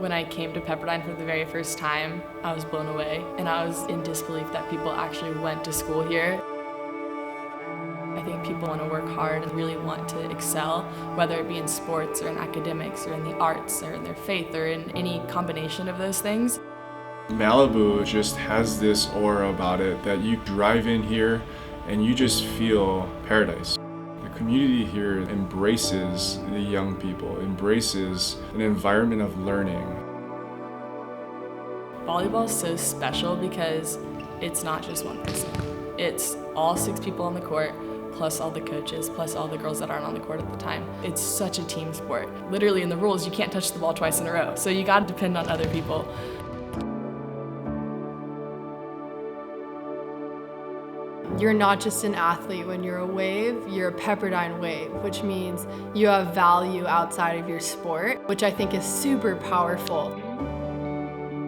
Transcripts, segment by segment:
When I came to Pepperdine for the very first time, I was blown away, and I was in disbelief that people actually went to school here. I think people want to work hard and really want to excel, whether it be in sports or in academics or in the arts or in their faith or in any combination of those things. Malibu just has this aura about it that you drive in here and you just feel paradise. The community here embraces the young people, embraces an environment of learning. Volleyball is so special because it's not just one person. It's all 6 people on the court, plus all the coaches, plus all the girls that aren't on the court at the time. It's such a team sport. Literally in the rules, you can't touch the ball twice in a row, so you gotta depend on other people. You're not just an athlete. When you're a Wave, you're a Pepperdine Wave, which means you have value outside of your sport, which I think is super powerful.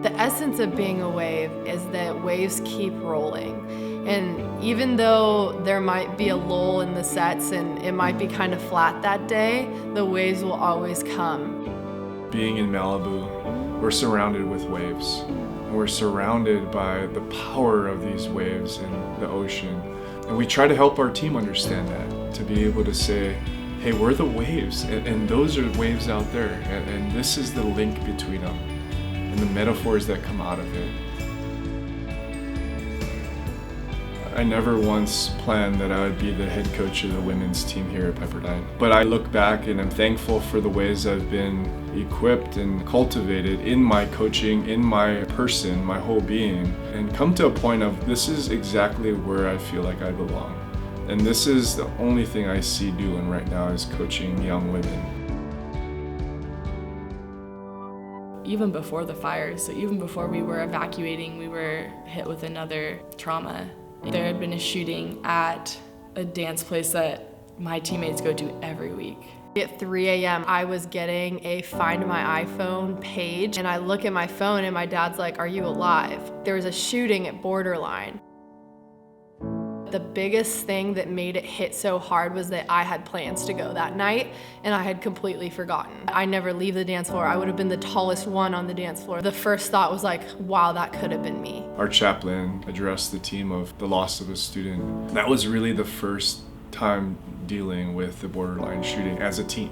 The essence of being a Wave is that waves keep rolling. And even though there might be a lull in the sets and it might be kind of flat that day, the waves will always come. Being in Malibu, we're surrounded with waves. We're surrounded by the power of these waves in the ocean. And we try to help our team understand that, to be able to say, hey, we're the waves, and those are waves out there, and this is the link between them, and the metaphors that come out of it. I never once planned that I would be the head coach of the women's team here at Pepperdine. But I look back and I'm thankful for the ways I've been equipped and cultivated in my coaching, in my person, my whole being, and come to a point of this is exactly where I feel like I belong. And this is the only thing I see doing right now is coaching young women. Even before the fires, so even before we were evacuating, we were hit with another trauma. There had been a shooting at a dance place that my teammates go to every week. At 3 a.m., I was getting a Find My iPhone page, and I look at my phone and my dad's like, "Are you alive?" There was a shooting at Borderline. The biggest thing that made it hit so hard was that I had plans to go that night, and I had completely forgotten. I never leave the dance floor. I would have been the tallest one on the dance floor. The first thought was like, wow, that could have been me. Our chaplain addressed the team of the loss of a student. That was really the first time dealing with the Borderline shooting as a team.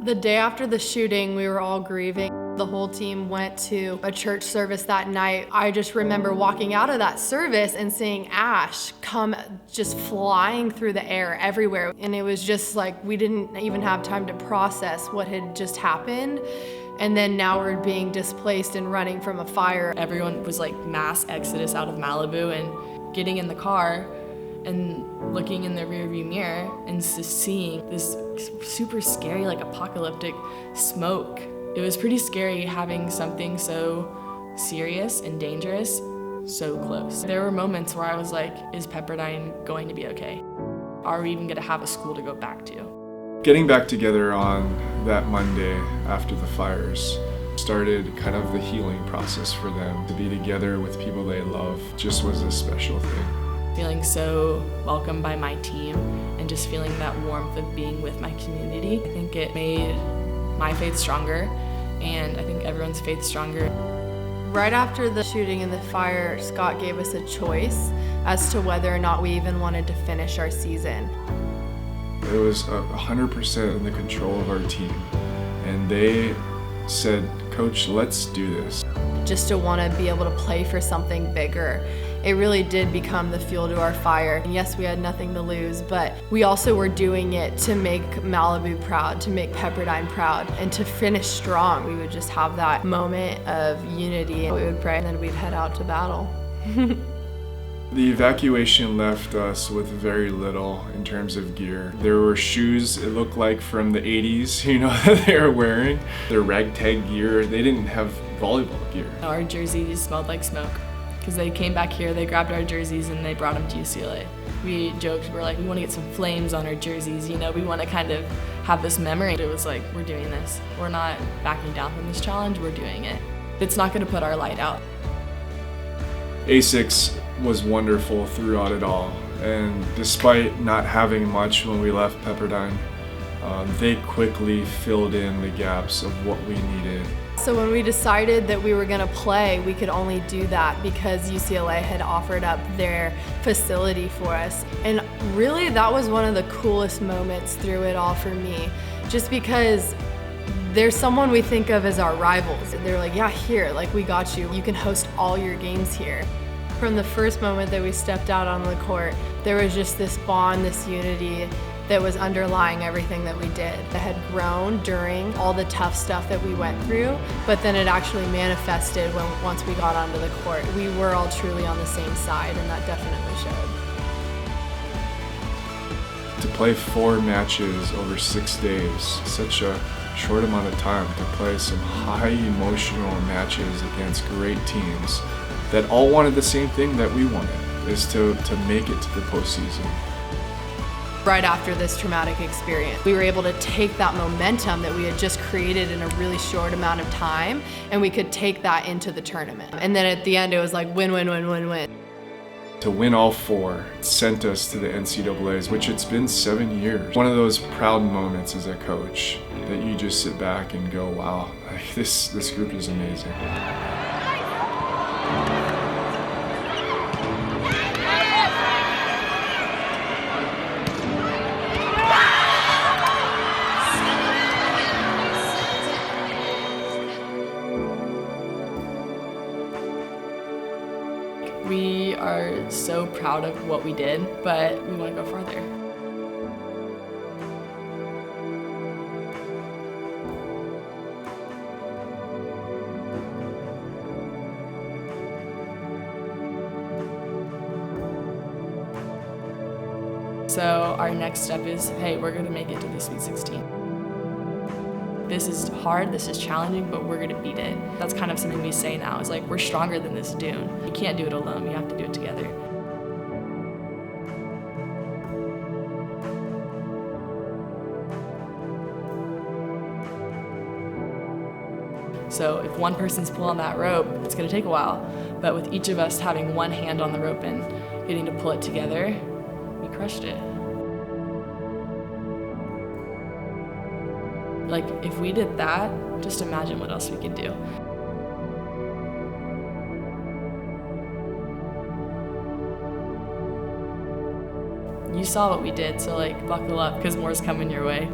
The day after the shooting, we were all grieving. The whole team went to a church service that night. I just remember walking out of that service and seeing ash come just flying through the air everywhere. And it was just like we didn't even have time to process what had just happened. And then now we're being displaced and running from a fire. Everyone was like mass exodus out of Malibu and getting in the car and looking in the rearview mirror and just seeing this super scary, like apocalyptic smoke. It was pretty scary having something so serious and dangerous so close. There were moments where I was like, is Pepperdine going to be okay? Are we even gonna have a school to go back to? Getting back together on that Monday after the fires started kind of the healing process for them. To be together with people they love just was a special thing. Feeling so welcomed by my team and just feeling that warmth of being with my community. I think it made my faith stronger, and I think everyone's faith stronger. Right after the shooting and the fire, Scott gave us a choice as to whether or not we even wanted to finish our season. It was 100% in the control of our team, and they said, "Coach, let's do this." Just to want to be able to play for something bigger. It really did become the fuel to our fire. And yes, we had nothing to lose, but we also were doing it to make Malibu proud, to make Pepperdine proud, and to finish strong. We would just have that moment of unity, and we would pray, and then we'd head out to battle. The evacuation left us with very little in terms of gear. There were shoes, it looked like from the 80s, that they were wearing. Their ragtag gear, they didn't have volleyball gear. Our jerseys smelled like smoke because they came back here, they grabbed our jerseys and they brought them to UCLA. We joked, we're like, we want to get some flames on our jerseys, we want to kind of have this memory. It was like, we're doing this. We're not backing down from this challenge, we're doing it. It's not going to put our light out. A6 was wonderful throughout it all, and despite not having much when we left Pepperdine, they quickly filled in the gaps of what we needed. So when we decided that we were gonna play, we could only do that because UCLA had offered up their facility for us. And really that was one of the coolest moments through it all for me, just because there's someone we think of as our rivals. They're like, yeah, here, like we got you. You can host all your games here. From the first moment that we stepped out on the court, there was just this bond, this unity that was underlying everything that we did. That had grown during all the tough stuff that we went through, but then it actually manifested once we got onto the court. We were all truly on the same side, and that definitely showed. To play 4 matches over 6 days, such a short amount of time, to play some high emotional matches against great teams that all wanted the same thing that we wanted, is to make it to the postseason. Right after this traumatic experience, we were able to take that momentum that we had just created in a really short amount of time, and we could take that into the tournament. And then at the end, it was like win, win, win, win, win. To win all 4 sent us to the NCAAs, which it's been 7 years. One of those proud moments as a coach that you just sit back and go, wow, this group is amazing. We are so proud of what we did, but we want to go farther. So our next step is, hey, we're going to make it to the Sweet 16. This is hard, this is challenging, but we're gonna beat it. That's kind of something we say now, is like, we're stronger than this dune. You can't do it alone, you have to do it together. So if one person's pulling that rope, it's gonna take a while, but with each of us having one hand on the rope and getting to pull it together, we crushed it. Like, if we did that, just imagine what else we could do. You saw what we did, so like, buckle up, because more's coming your way.